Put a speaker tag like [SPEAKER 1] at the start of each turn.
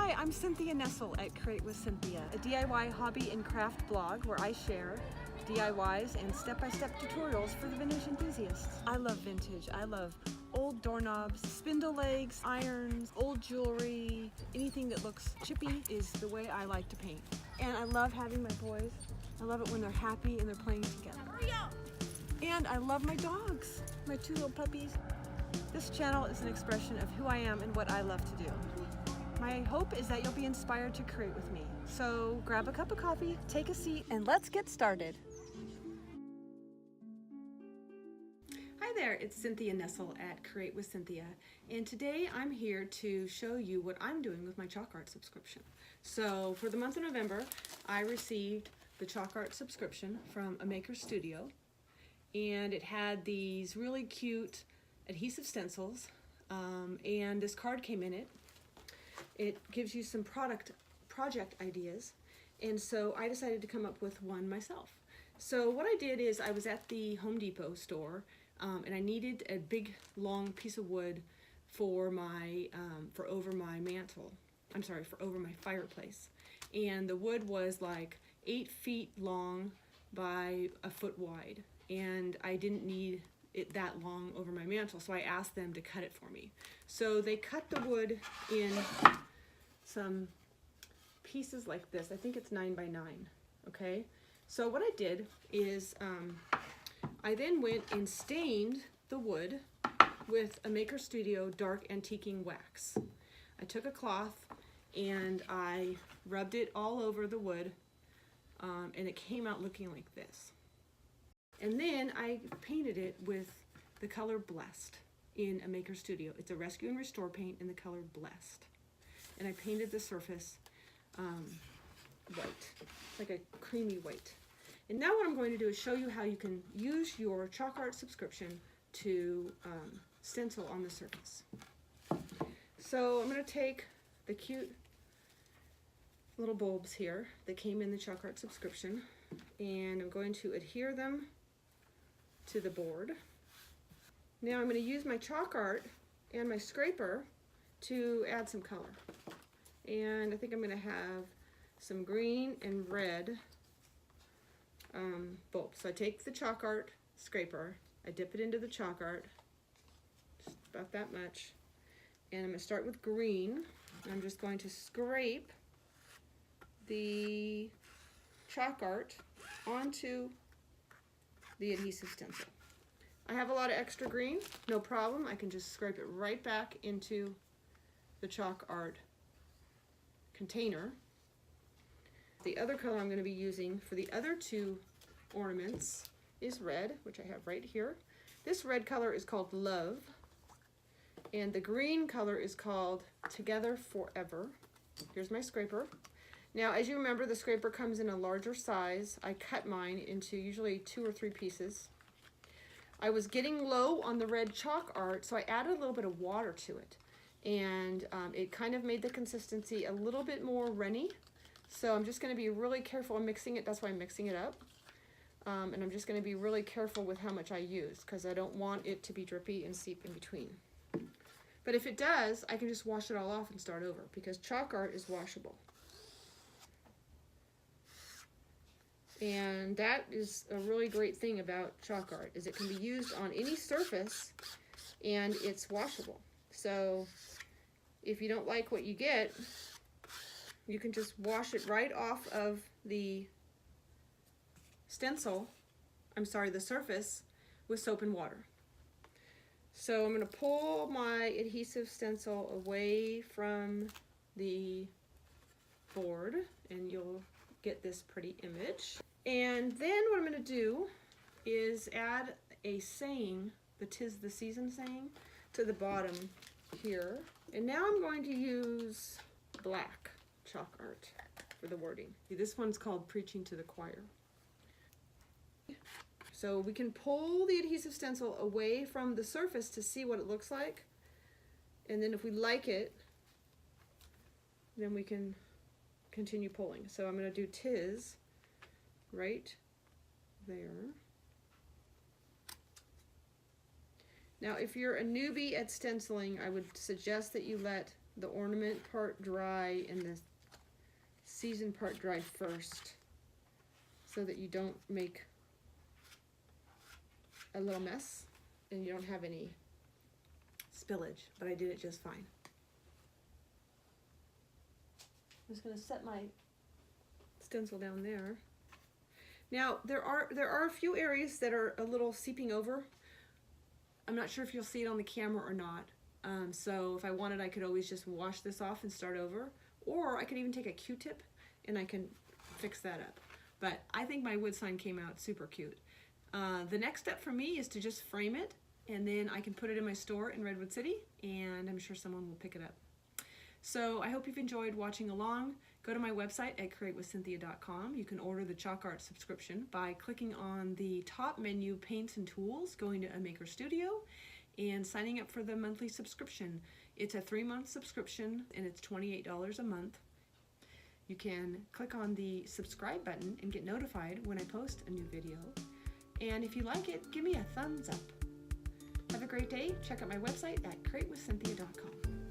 [SPEAKER 1] Hi, I'm Cynthia Nessel at Create with Cynthia, a DIY hobby and craft blog where I share DIYs and step-by-step tutorials for the vintage enthusiasts. I love vintage. I love old doorknobs, spindle legs, irons, old jewelry. Anything that looks chippy is the way I like to paint. And I love having my boys. I love it when they're happy and they're playing together. Hurry up! And I love my dogs, my two little puppies. This channel is an expression of who I am and what I love to do. My hope is that you'll be inspired to create with me. So grab a cup of coffee, take a seat, and let's get started. Hi there, it's Cynthia Nessel at Create with Cynthia, and today I'm here to show you what I'm doing with my chalk art subscription. So for the month of November, I received the chalk art subscription from a maker studio, and it had these really cute adhesive stencils, and this card came in it. It gives you some project ideas, and so I decided to come up with one myself. So what I did is I was at the Home Depot store, and I needed a big long piece of wood for my for over my fireplace, and the wood was like 8 feet long by a foot wide, and I didn't need it that long over my mantle, so I asked them to cut it for me. So they cut the wood in some pieces like this. I think it's 9 by 9, okay? So what I did is I then went and stained the wood with a Maker Studio dark antiquing wax. I took a cloth and I rubbed it all over the wood, and it came out looking like this. And then I painted it with the color Blessed in a Maker Studio. It's a Rescue and Restore paint in the color Blessed. And I painted the surface white, like a creamy white. And now what I'm going to do is show you how you can use your chalk art subscription to stencil on the surface. So I'm going to take the cute little bulbs here that came in the chalk art subscription, and I'm going to adhere them to the board. Now I'm going to use my chalk art and my scraper to add some color. And I think I'm going to have some green and red bulbs. So I take the chalk art scraper, I dip it into the chalk art, just about that much, and I'm going to start with green. I'm just going to scrape the chalk art onto the adhesive stencil. I have a lot of extra green, no problem. I can just scrape it right back into the chalk art container. The other color I'm going to be using for the other two ornaments is red, which I have right here. This red color is called Love, and the green color is called Together Forever. Here's my scraper. Now, as you remember, the scraper comes in a larger size. I cut mine into usually 2 or 3 pieces. I was getting low on the red chalk art, so I added a little bit of water to it. And it kind of made the consistency a little bit more runny. So I'm just going to be really careful in mixing it. That's why I'm mixing it up. And I'm just going to be really careful with how much I use, because I don't want it to be drippy and seep in between. But if it does, I can just wash it all off and start over, because chalk art is washable. And that is a really great thing about chalk art, is it can be used on any surface and it's washable. So if you don't like what you get, you can just wash it right off of the the surface with soap and water. So I'm going to pull my adhesive stencil away from the board, and you'll get this pretty image. And then what I'm going to do is add a saying, the "'Tis the Season" saying, to the bottom here. And now I'm going to use black chalk art for the wording. This one's called Preaching to the Choir. So we can pull the adhesive stencil away from the surface to see what it looks like. And then if we like it, then we can continue pulling. So I'm going to do "'Tis" right there. Now, if you're a newbie at stenciling, I would suggest that you let the ornament part dry and the season part dry first, so that you don't make a little mess and you don't have any spillage, but I did it just fine. I'm just going to set my stencil down there. Now, there are a few areas that are a little seeping over. I'm not sure if you'll see it on the camera or not. So if I wanted, I could always just wash this off and start over. Or I could even take a Q-tip and I can fix that up. But I think my wood sign came out super cute. The next step for me is to just frame it, and then I can put it in my store in Redwood City, and I'm sure someone will pick it up. So I hope you've enjoyed watching along. Go to my website at createwithcynthia.com. You can order the chalk art subscription by clicking on the top menu, Paints and Tools, going to a Maker Studio, and signing up for the monthly subscription. It's a 3-month subscription, and it's $28 a month. You can click on the subscribe button and get notified when I post a new video. And if you like it, give me a thumbs up. Have a great day. Check out my website at createwithcynthia.com.